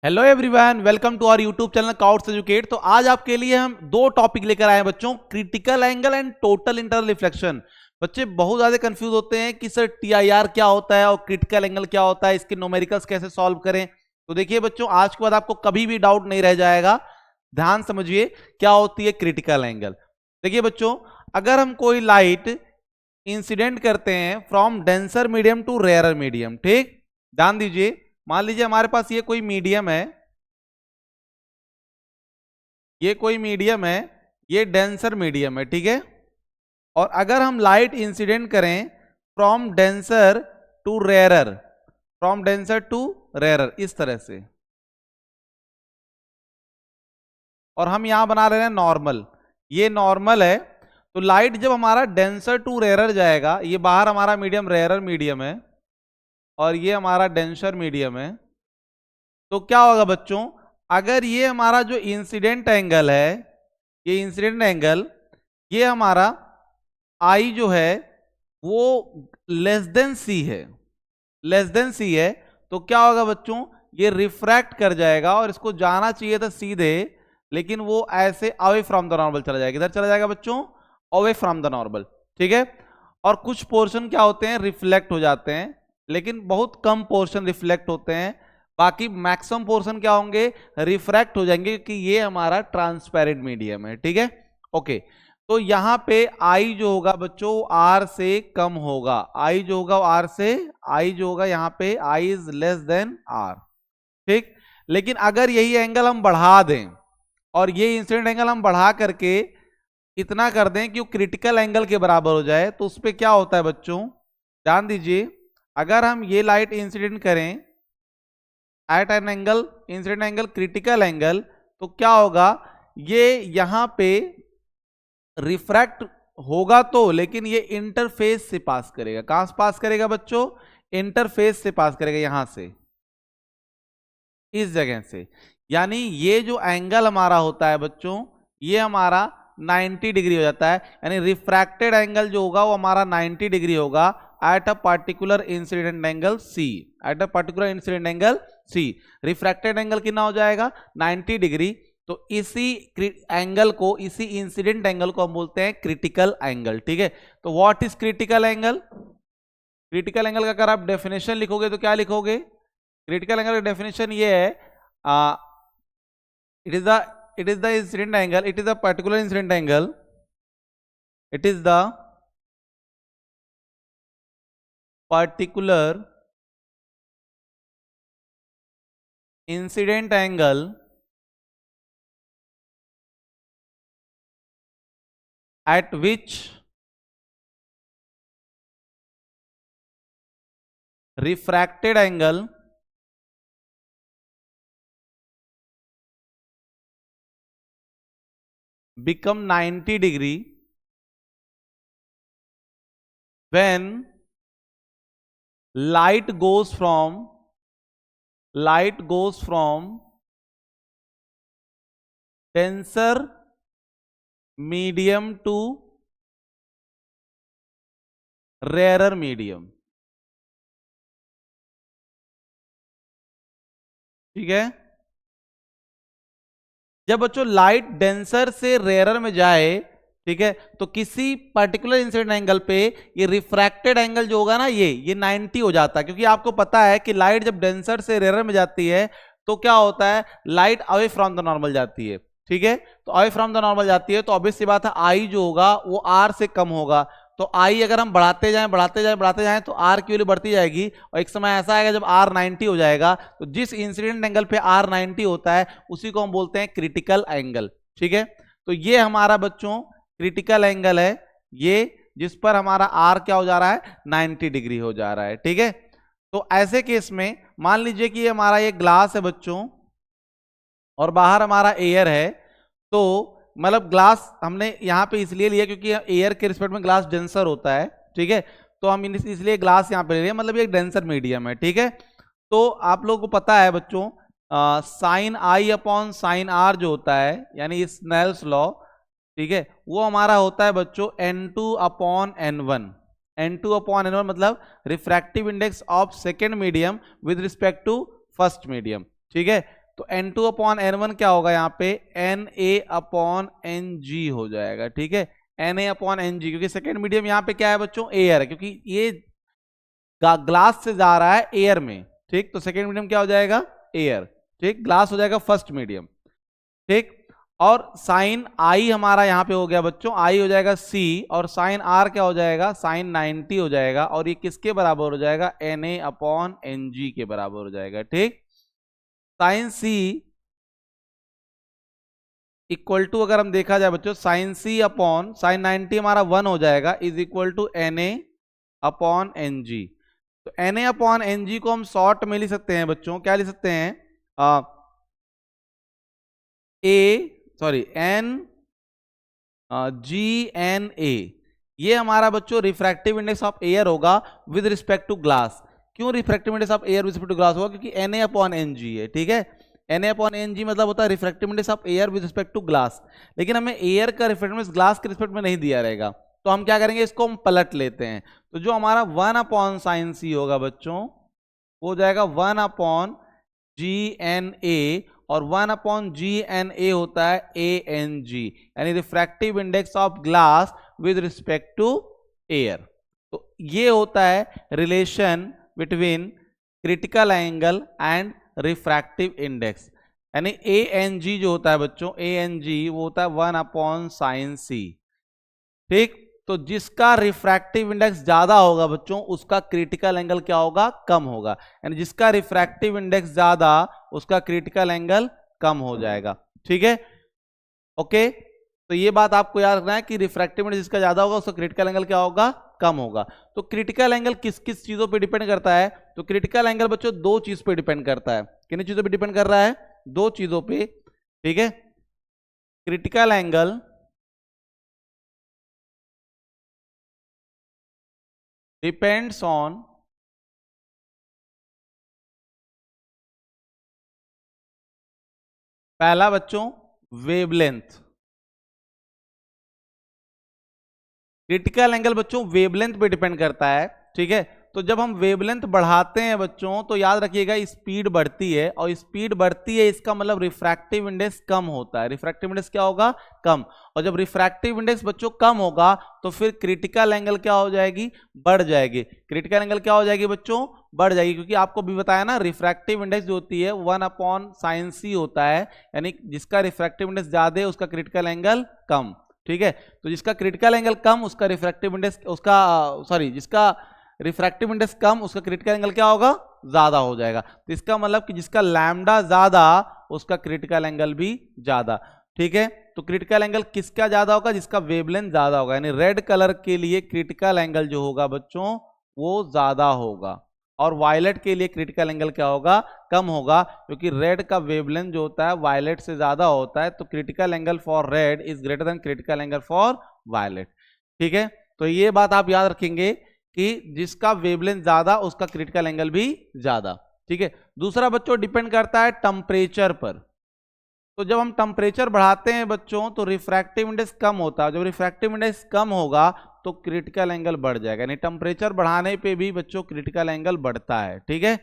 Hello everyone, welcome to our YouTube channel काउट्स educate. तो आज आपके लिए हम दो टॉपिक लेकर आए हैं बच्चों, critical angle and total internal reflection. बच्चे बहुत ज्यादा कंफ्यूज होते हैं कि सर टीआईआर क्या होता है और क्रिटिकल एंगल क्या होता है, इसके न्यूमेरिकल्स कैसे सॉल्व करें। तो देखिए बच्चों, आज के बाद आपको कभी भी डाउट नहीं रह जाएगा। ध्यान समझिए क्या होती है क्रिटिकल एंगल। देखिए बच्चों, अगर हम कोई लाइट इंसिडेंट करते हैं from denser medium to rarer medium, ठीक, ध्यान दीजिए। मान लीजिए हमारे पास ये कोई मीडियम है, ये कोई मीडियम है, ये डेंसर मीडियम है, ठीक है। और अगर हम लाइट इंसिडेंट करें from denser to rarer, from denser to rarer, इस तरह से, और हम यहां बना रहे हैं नॉर्मल, ये नॉर्मल है। तो लाइट जब हमारा डेंसर टू रेयरर जाएगा, ये बाहर हमारा मीडियम रेयरर मीडियम है और ये हमारा डेंसर मीडियम है, तो क्या होगा बच्चों, अगर ये हमारा जो इंसिडेंट एंगल है, ये इंसिडेंट एंगल, ये हमारा आई जो है वो लेस देन सी है, लेस देन सी है, तो क्या होगा बच्चों, ये रिफ्रैक्ट कर जाएगा और इसको जाना चाहिए था सीधे, लेकिन वो ऐसे अवे फ्रॉम द नॉर्मल चला जाएगा। इधर चला जाएगा बच्चों, अवे फ्रॉम द नॉर्मल, ठीक है। और कुछ पोर्शन क्या होते हैं, रिफ्लेक्ट हो जाते हैं, लेकिन बहुत कम पोर्शन रिफ्लेक्ट होते हैं, बाकी मैक्सिमम पोर्शन क्या होंगे, रिफ्रैक्ट हो जाएंगे, क्योंकि ये हमारा ट्रांसपेरेंट मीडियम है, ठीक है। ओके, तो यहां पे आई जो होगा बच्चों आर से कम होगा, आई जो होगा आर से, आई जो होगा यहां पे I is less than are, ठीक। लेकिन अगर यही एंगल हम बढ़ा दें और ये इंसिडेंट एंगल हम बढ़ा करके इतना कर दें कि वो क्रिटिकल एंगल के बराबर हो जाए, तो उस पर क्या होता है बच्चों, ध्यान दीजिए। अगर हम ये लाइट इंसिडेंट करें at an angle, incident angle critical angle, तो क्या होगा, ये यहां पे रिफ्रैक्ट होगा तो, लेकिन ये इंटरफेस से पास करेगा। कहां से पास करेगा बच्चों, इंटरफेस से पास करेगा, यहां से, इस जगह से। यानी ये जो एंगल हमारा होता है बच्चों, ये हमारा 90 डिग्री हो जाता है, यानी रिफ्रैक्टेड एंगल जो होगा वो हमारा 90 डिग्री होगा at a particular incident angle C, at a particular incident angle C. Refracted angle कितना हो जाएगा, 90 डिग्री। तो इसी एंगल को, इसी इंसिडेंट एंगल को हम बोलते हैं क्रिटिकल एंगल, ठीक है। तो what is critical angle, critical angle का अगर आप डेफिनेशन लिखोगे तो क्या लिखोगे, क्रिटिकल एंगल का डेफिनेशन ये है, it is the incident angle, it is a particular incident angle, it is the particular incident angle at which refracted angle become 90 degree when light goes from denser medium to rarer medium, ठीक है। जब बच्चों light denser से rarer में जाए, ठीक है, तो किसी पर्टिकुलर इंसिडेंट एंगल पे ये रिफ्रैक्टेड एंगल जो होगा ना, ये 90 हो जाता है, क्योंकि आपको पता है कि लाइट जब डेंसर से रेयरर में जाती है तो क्या होता है, light away from the normal जाती है, ठीक है। तो अवे फ्रॉम द नॉर्मल जाती है, तो ऑब्वियस सी बात है आई जो होगा वो आर से कम होगा। तो आई अगर हम बढ़ाते जाएं बढ़ाते जाएं बढ़ाते जाएं तो आर की वैल्यू बढ़ती जाएगी, और एक समय ऐसा आएगा जब आर 90 हो जाएगा, तो जिस इंसिडेंट एंगल पे आर 90 होता है उसी को हम बोलते हैं क्रिटिकल एंगल, ठीक है। तो ये हमारा बच्चों क्रिटिकल एंगल है, ये जिस पर हमारा आर क्या हो जा रहा है, 90 डिग्री हो जा रहा है, ठीक है। तो ऐसे केस में मान लीजिए कि ये हमारा ये ग्लास है बच्चों और बाहर हमारा एयर है, तो मतलब ग्लास हमने यहाँ पे इसलिए लिया क्योंकि एयर के रिस्पेक्ट में ग्लास डेंसर होता है, ठीक है। तो हम इसलिए ग्लास यहाँ पे ले लिए, मतलब ये डेंसर मीडियम है, ठीक है। तो आप लोगों को पता है बच्चों, sine I upon sine R जो होता है, यानी स्नेल्स लॉ, ठीक है, वो हमारा होता है बच्चों N2 upon N1, N2 upon N1 मतलब refractive index of second medium with respect to first medium, ठीक है। तो N2 अपॉन N1 क्या होगा यहाँ पे, Na अपॉन Ng हो जाएगा, ठीक है, Na अपॉन Ng, क्योंकि सेकेंड मीडियम यहाँ पे क्या है बच्चों, एयर है, क्योंकि ये ग्लास से जा रहा है एयर में, ठीक, तो सेकेंड मीडियम क्या हो जाएगा, एयर, ठीक, ग्लास हो जाएगा फर्स्ट मीडियम, ठीक। और साइन आई हमारा यहाँ पे हो गया बच्चों, आई हो जाएगा C, और साइन R क्या हो जाएगा, साइन 90 हो जाएगा, और ये किसके बराबर हो जाएगा, Na अपॉन Ng के बराबर हो जाएगा, ठीक। साइन C इक्वल टू, अगर हम देखा जाए बच्चों, साइन C अपॉन साइन 90 हमारा 1 हो जाएगा, is equal to Na upon Ng। तो Na अपॉन Ng को हम शॉर्ट में लिख सकते हैं बच्चों, क्या लिख सकते हैं, GNA, ये हमारा बच्चों रिफ्रैक्टिव इंडेक्स ऑफ एयर होगा विद रिस्पेक्ट टू ग्लास। क्यों refractive index of air with respect to glass होगा, क्योंकि Na अपॉन Ng है, ठीक है, Na अपॉन Ng मतलब होता है refractive index of air with respect to glass, लेकिन हमें एयर का रिफ्रैक्टिव इंडेक्स ग्लास के रिस्पेक्ट में नहीं दिया रहेगा, तो हम क्या करेंगे, इसको हम पलट लेते हैं। तो जो हमारा 1 अपॉन साइन C होगा बच्चों, वो हो जाएगा 1 अपॉन GNA, और 1 अपॉन GNA होता है ANG, यानी refractive index of glass with respect to air. तो ये होता है relation between critical angle and refractive index, यानी ANG जो होता है बच्चों, ANG वो होता है 1 अपॉन साइन C, ठीक। तो जिसका रिफ्रैक्टिव इंडेक्स ज्यादा होगा बच्चों, उसका क्रिटिकल एंगल क्या होगा, कम होगा, यानी जिसका रिफ्रैक्टिव इंडेक्स ज्यादा, उसका क्रिटिकल एंगल कम हो जाएगा, ठीक है, ओके। तो ये बात आपको याद रखना है कि रिफ्रैक्टिव इंडेक्स जिसका ज्यादा होगा, उसका क्रिटिकल एंगल क्या होगा, कम होगा। तो क्रिटिकल एंगल किस किस चीजों पे डिपेंड करता है, तो क्रिटिकल एंगल बच्चों दो चीज पे डिपेंड करता है, किन चीजों पे डिपेंड कर रहा है, दो चीजों पे, ठीक है। क्रिटिकल एंगल डिपेंड्स ऑन पहला बच्चों वेवलेंथ, क्रिटिकल एंगल बच्चों वेवलेंथ पे डिपेंड करता है, ठीक है। तो जब हम वेवलेंथ बढ़ाते हैं बच्चों, तो याद रखिएगा स्पीड बढ़ती है, और स्पीड बढ़ती है इसका मतलब रिफ्रैक्टिव इंडेक्स कम होता है, रिफ्रैक्टिव इंडेक्स क्या होगा, कम, और जब रिफ्रैक्टिव इंडेक्स बच्चों कम होगा, तो फिर क्रिटिकल एंगल क्या हो जाएगी, बढ़ जाएगी, क्रिटिकल एंगल क्या हो जाएगी बच्चों, बढ़ जाएगी, क्योंकि आपको भी बताया ना, रिफ्रैक्टिव इंडेक्स जो होती है 1 अपॉन साइन C होता है, यानी जिसका रिफ्रैक्टिव इंडेक्स ज्यादा है उसका क्रिटिकल एंगल कम, ठीक है। तो जिसका क्रिटिकल एंगल कम, उसका रिफ्रैक्टिव इंडेक्स, उसका जिसका रिफ्रैक्टिव इंडेक्स कम, उसका क्रिटिकल एंगल क्या होगा, ज्यादा हो जाएगा। तो इसका मतलब कि जिसका लैम्डा ज्यादा, उसका क्रिटिकल एंगल भी ज्यादा, ठीक है। तो क्रिटिकल एंगल किसका ज्यादा होगा, जिसका वेवलेंथ ज्यादा होगा, यानी रेड कलर के लिए क्रिटिकल एंगल जो होगा बच्चों वो ज्यादा होगा, और वायलेट के लिए क्रिटिकल एंगल क्या होगा, कम होगा, क्योंकि रेड का वेवलेंथ जो होता है वायलेट से ज्यादा होता है, तो critical angle for red is greater than critical angle for violet, ठीक है। तो ये बात आप याद रखेंगे कि जिसका वेवलेंथ ज्यादा, उसका क्रिटिकल एंगल भी ज्यादा, ठीक है। दूसरा बच्चों डिपेंड करता है टेम्परेचर पर। तो जब हम टेम्परेचर बढ़ाते हैं बच्चों, तो रिफ्रैक्टिव इंडेक्स कम होता है, जब रिफ्रैक्टिव इंडेक्स कम होगा तो क्रिटिकल एंगल बढ़ जाएगा, यानी टेम्परेचर बढ़ाने पे भी बच्चों क्रिटिकल एंगल बढ़ता है, ठीक है।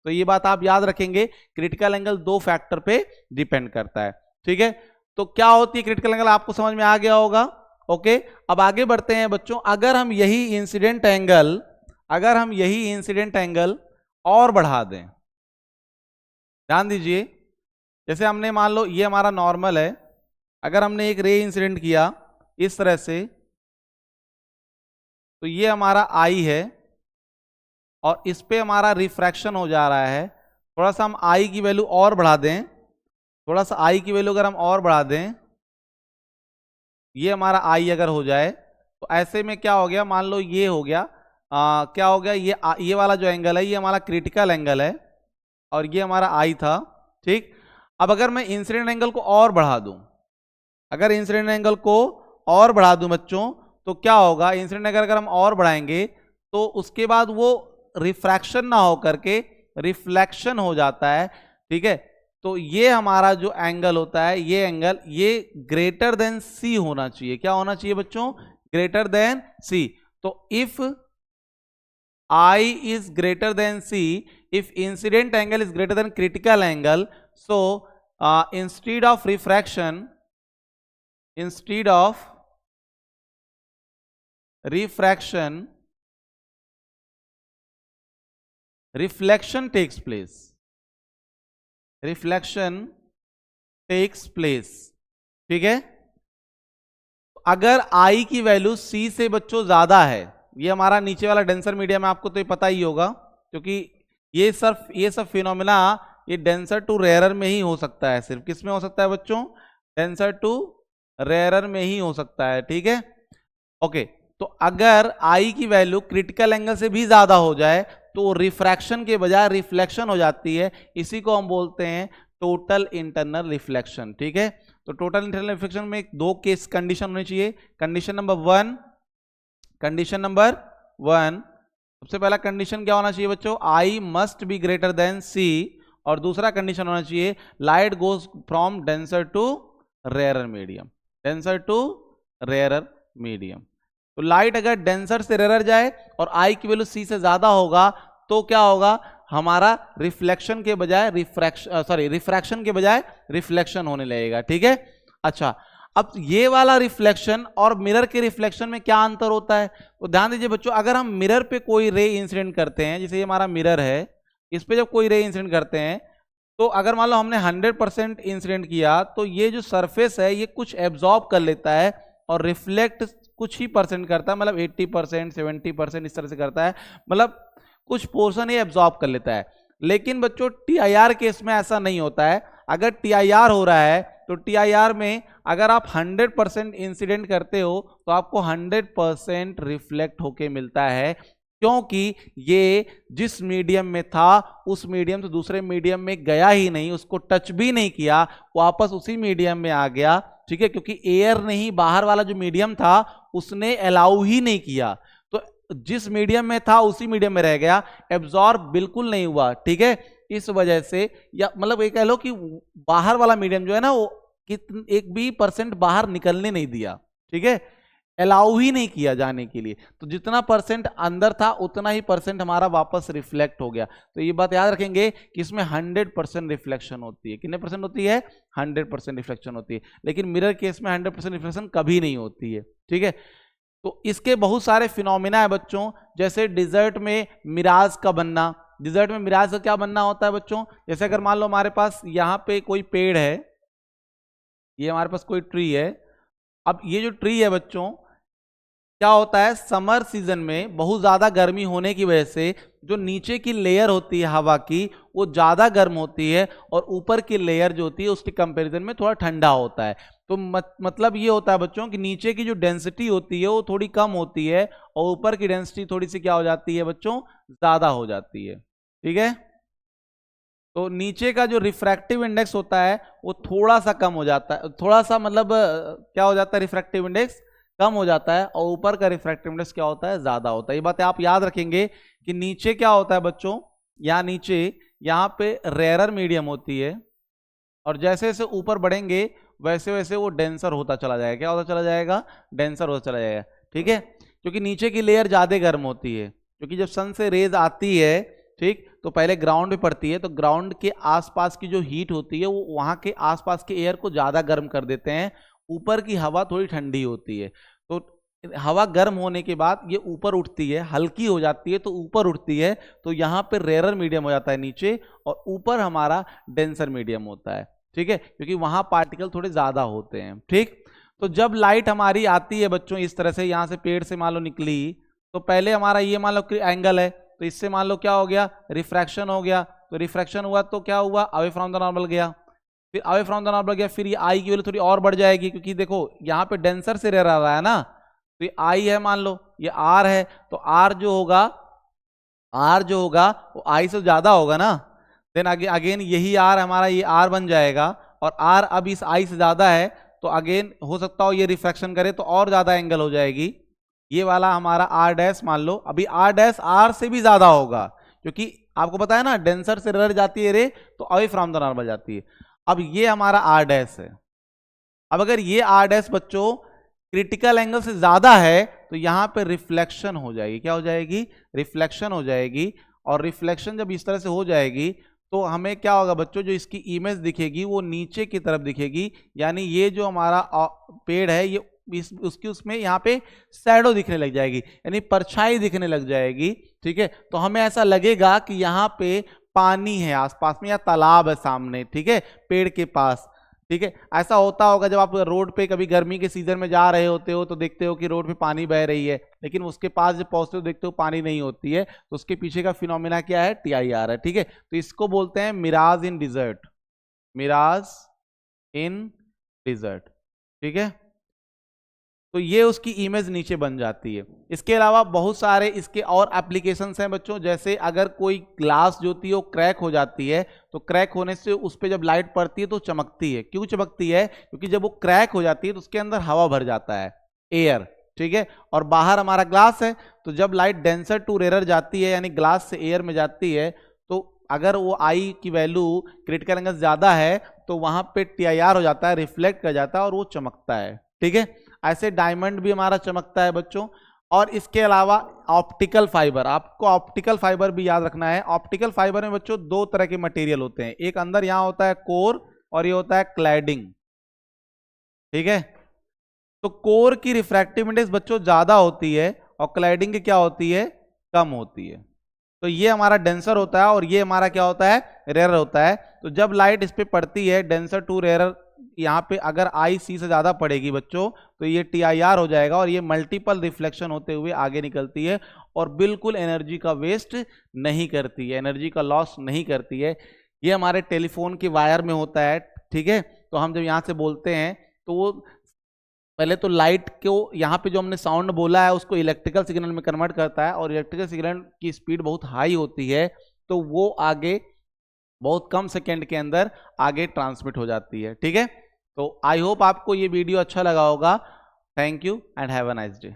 तो ये बात आप याद रखेंगे, क्रिटिकल एंगल दो फैक्टर पे डिपेंड करता है, ठीक है। तो क्या होती है क्रिटिकल एंगल, आपको समझ में आ गया होगा, ओके। अब आगे बढ़ते हैं बच्चों, अगर हम यही इंसिडेंट एंगल और बढ़ा दें, ध्यान दीजिए, जैसे हमने मान लो ये हमारा नॉर्मल है, अगर हमने एक रे इंसिडेंट किया इस तरह से, तो ये हमारा आई है, और इस पे हमारा रिफ्रैक्शन हो जा रहा है, थोड़ा सा हम आई की वैल्यू और बढ़ा दें, थोड़ा सा आई की वैल्यू अगर हम और बढ़ा दें, ये हमारा आई अगर हो जाए, तो ऐसे में क्या हो गया, मान लो ये हो गया, क्या हो गया, ये वाला जो एंगल है ये हमारा क्रिटिकल एंगल है, और ये हमारा आई था, ठीक। अब अगर मैं इंसिडेंट एंगल को और बढ़ा दूं, अगर इंसिडेंट एंगल को और बढ़ा दूं बच्चों, तो क्या होगा, इंसिडेंट एंगल अगर हम और बढ़ाएंगे, तो उसके बाद वो रिफ्रैक्शन ना हो करके रिफ्लेक्शन हो जाता है, ठीक है। तो ये हमारा जो एंगल होता है, ये एंगल ये ग्रेटर देन सी होना चाहिए, क्या होना चाहिए बच्चों, ग्रेटर देन सी। तो if I is greater than C, if incident angle is greater than critical angle, so instead of refraction reflection takes place. ठीक है, अगर I की वैल्यू C से बच्चों ज्यादा है, ये हमारा नीचे वाला डेंसर मीडियम है, आपको तो ये पता ही होगा, क्योंकि ये सब फिनोमिना ये डेंसर टू रेयरर में ही हो सकता है। सिर्फ किस में हो सकता है बच्चों? डेंसर टू रेयरर में ही हो सकता है। ठीक है, ओके। तो अगर I की वैल्यू क्रिटिकल एंगल से भी ज्यादा हो जाए तो रिफ्रैक्शन के बजाय रिफ्लेक्शन हो जाती है। इसी को हम बोलते हैं टोटल इंटरनल रिफ्लेक्शन। ठीक है, तो टोटल इंटरनल रिफ्लेक्शन में दो केस कंडीशन होनी चाहिए। कंडीशन नंबर वन, सबसे पहला कंडीशन क्या होना चाहिए बच्चों? I must be greater than C। और दूसरा कंडीशन होना चाहिए light goes from denser to rarer medium. तो लाइट अगर डेंसर से रेयरर जाए और I की वैल्यू C से ज्यादा होगा तो क्या होगा? हमारा रिफ्लेक्शन के बजाय रिफ्रैक्शन के बजाय रिफ्लेक्शन होने लगेगा। ठीक है, अच्छा, अब ये वाला रिफ्लेक्शन और मिरर के रिफ्लेक्शन में क्या अंतर होता है? तो ध्यान दीजिए बच्चों, अगर हम मिरर पे कोई रे इंसिडेंट करते हैं, जैसे ये हमारा मिरर है, इस पे जब कोई रे इंसिडेंट करते हैं तो अगर मान लो हमने 100% इंसिडेंट किया तो ये जो सरफेस है ये कुछ एब्जॉर्ब कर लेता है और रिफ्लेक्ट कुछ ही परसेंट करता है, मतलब 80% 70% इस तरह से करता है, मतलब कुछ पोर्शन ये एब्जॉर्ब कर लेता है। लेकिन बच्चों TIR केस में ऐसा नहीं होता है। अगर TIR हो रहा है तो TIR में अगर आप 100% इंसिडेंट करते हो तो आपको 100% रिफ्लेक्ट होके मिलता है, क्योंकि ये जिस मीडियम में था उस मीडियम से दूसरे मीडियम में गया ही नहीं, उसको टच भी नहीं किया, वापस उसी मीडियम में आ गया। ठीक है, क्योंकि एयर ने ही, बाहर वाला जो मीडियम था उसने अलाउ ही नहीं किया, तो जिस मीडियम में था उसी मीडियम में रह गया, एब्जॉर्ब बिल्कुल नहीं हुआ। ठीक है, इस वजह से, या मतलब ये कह लो कि बाहर वाला मीडियम जो है ना वो एक भी परसेंट बाहर निकलने नहीं दिया। ठीक है, अलाउ ही नहीं किया जाने के लिए, तो जितना परसेंट अंदर था उतना ही परसेंट हमारा वापस रिफ्लेक्ट हो गया। तो ये बात याद रखेंगे कि इसमें 100% रिफ्लेक्शन होती है। कितने परसेंट होती है? 100% रिफ्लेक्शन होती है। लेकिन मिरर केस में 100% रिफ्लेक्शन कभी नहीं होती है। ठीक है, तो इसके बहुत सारे फिनोमिना है बच्चों, जैसे डिजर्ट में मिराज का बनना। डिजर्ट में मिराज का क्या बनना होता है बच्चों? जैसे अगर मान लो हमारे पास यहाँ पे कोई पेड़ है, ये हमारे पास कोई ट्री है। अब ये जो ट्री है बच्चों, क्या होता है, समर सीजन में बहुत ज्यादा गर्मी होने की वजह से जो नीचे की लेयर होती है हवा की वो ज्यादा गर्म होती है और ऊपर की लेयर जो होती है उसके कंपैरिजन में थोड़ा ठंडा होता है। तो मतलब ये होता है बच्चों कि नीचे की जो डेंसिटी होती है वो थोड़ी कम होती है और ऊपर की डेंसिटी थोड़ी सी क्या हो जाती है बच्चों? ज्यादा हो जाती है। ठीक है, तो नीचे का जो रिफ्रैक्टिव इंडेक्स होता है वो थोड़ा सा कम हो जाता है, थोड़ा सा मतलब क्या हो जाता है, रिफ्रैक्टिव इंडेक्स कम हो जाता है, और ऊपर का रिफ्रैक्टिव इंडेक्स क्या होता है? ज्यादा होता है। ये बात आप याद रखेंगे कि नीचे क्या होता है बच्चों, यहाँ नीचे यहाँ पे रेयरर मीडियम होती है और जैसे जैसे ऊपर बढ़ेंगे वैसे वैसे वो डेंसर होता चला जाएगा। क्या होता चला जाएगा? डेंसर होता चला जाएगा। ठीक है, क्योंकि नीचे की लेयर ज्यादा गर्म होती है, क्योंकि जब सन से रेज आती है, ठीक, तो पहले ग्राउंड पे पड़ती है, तो ग्राउंड के आसपास की जो हीट होती है वो वहां के आसपास के एयर को ज्यादा गर्म कर देते हैं, ऊपर की हवा थोड़ी ठंडी होती है। तो हवा गर्म होने के बाद ये ऊपर उठती है, हल्की हो जाती है तो ऊपर उठती है, तो यहाँ पे रेयरर मीडियम हो जाता है नीचे, और ऊपर हमारा डेंसर मीडियम होता है। ठीक है, क्योंकि वहां पार्टिकल थोड़े ज्यादा होते हैं। ठीक, तो जब लाइट हमारी आती है बच्चों इस तरह से, यहाँ से पेड़ से मान लो निकली, तो पहले हमारा ये मान लो एंगल है, तो इससे मान लो क्या हो गया? रिफ्रैक्शन हो गया। तो रिफ्रैक्शन हुआ तो क्या हुआ? अवे फ्रॉम द नॉर्मल गया, फिर अवे फ्रॉम द नॉर्मल गया, फिर ये आई की वैल्यू थोड़ी और बढ़ जाएगी, क्योंकि देखो यहाँ पे डेंसर से रह रहा है ना, तो ये आई है, मान लो ये आर है, तो आर जो होगा वो आई से ज्यादा होगा ना, देन अगेन यही आर हमारा ये आर बन जाएगा, और आर अब इस आई से ज्यादा है, तो अगेन हो सकता हो ये रिफ्रैक्शन करे तो और ज्यादा एंगल हो जाएगी। ये वाला हमारा आर डैश मान लो, अभी आर डैश आर से भी ज्यादा होगा, क्योंकि आपको पता है ना डेंसर से रेयर जाती है रे तो अवे फ्रॉम द नॉर्मल जाती है। अब ये हमारा आर डैश है। अब अगर ये आर डैश बच्चों क्रिटिकल एंगल से ज्यादा है तो यहां पे रिफ्लेक्शन हो जाएगी। क्या हो जाएगी? रिफ्लेक्शन हो जाएगी। और रिफ्लेक्शन जब इस तरह से हो जाएगी तो हमें क्या होगा बच्चों, जो इसकी इमेज दिखेगी वो नीचे की तरफ दिखेगी, यानी ये जो हमारा पेड़ है ये उसकी उसमें यहाँ पे शैडो दिखने लग जाएगी, यानी परछाई दिखने लग जाएगी। ठीक है, तो हमें ऐसा लगेगा कि यहाँ पे पानी है आसपास में या तालाब है सामने, ठीक है, पेड़ के पास। ठीक है, ऐसा होता होगा जब आप रोड पे कभी गर्मी के सीजन में जा रहे होते हो तो देखते हो कि रोड पे पानी बह रही है, लेकिन उसके पास जब पहुंचते हो देखते हो पानी नहीं होती है, तो उसके पीछे का फिनोमिना क्या है, TIR है। ठीक है, तो इसको बोलते हैं मिराज इन डिजर्ट, मिराज इन डिजर्ट। ठीक है, तो ये उसकी इमेज नीचे बन जाती है। इसके अलावा बहुत सारे इसके और एप्लीकेशंस हैं बच्चों, जैसे अगर कोई ग्लास जो होती है वो क्रैक हो जाती है, तो क्रैक होने से उस पर जब लाइट पड़ती है तो चमकती है। क्यों चमकती है? क्योंकि जब वो क्रैक हो जाती है तो उसके अंदर हवा भर जाता है, एयर। ठीक है, और बाहर हमारा ग्लास है, तो जब लाइट डेंसर टू रेयर जाती है, यानी ग्लास से एयर में जाती है, तो अगर वो आई की वैल्यू क्रिटिकल एंगल ज्यादा है तो वहां पे TIR हो जाता है, रिफ्लेक्ट कर जाता है और वो चमकता है। ठीक है, ऐसे डायमंड भी हमारा चमकता है बच्चों। और इसके अलावा ऑप्टिकल फाइबर, आपको ऑप्टिकल फाइबर भी याद रखना है। ऑप्टिकल फाइबर में बच्चों दो तरह के मटेरियल होते हैं, एक अंदर यहां होता है कोर और ये होता है क्लैडिंग। ठीक है, तो कोर की रिफ्रैक्टिव इंडेक्स बच्चों ज्यादा होती है और क्लैडिंग की क्या होती है, कम होती है। तो ये हमारा डेंसर होता है और ये हमारा क्या होता है, रेयर होता है। तो जब लाइट इस पे पड़ती है डेंसर टू रेयर, यहाँ पे अगर IC से ज्यादा पड़ेगी बच्चों तो ये TIR हो जाएगा और ये मल्टीपल रिफ्लेक्शन होते हुए आगे निकलती है और बिल्कुल एनर्जी का वेस्ट नहीं करती है, एनर्जी का लॉस नहीं करती है। ये हमारे टेलीफोन के वायर में होता है। ठीक है, तो हम जब यहाँ से बोलते हैं तो वो पहले तो लाइट को यहाँ पे जो हमने साउंड बोला है उसको इलेक्ट्रिकल सिग्नल में कन्वर्ट करता है, और इलेक्ट्रिकल सिग्नल की स्पीड बहुत हाई होती है, तो वो आगे बहुत कम सेकेंड के अंदर आगे ट्रांसमिट हो जाती है। ठीक है, तो आई होप आपको ये वीडियो अच्छा लगा होगा। Thank you and have a nice day.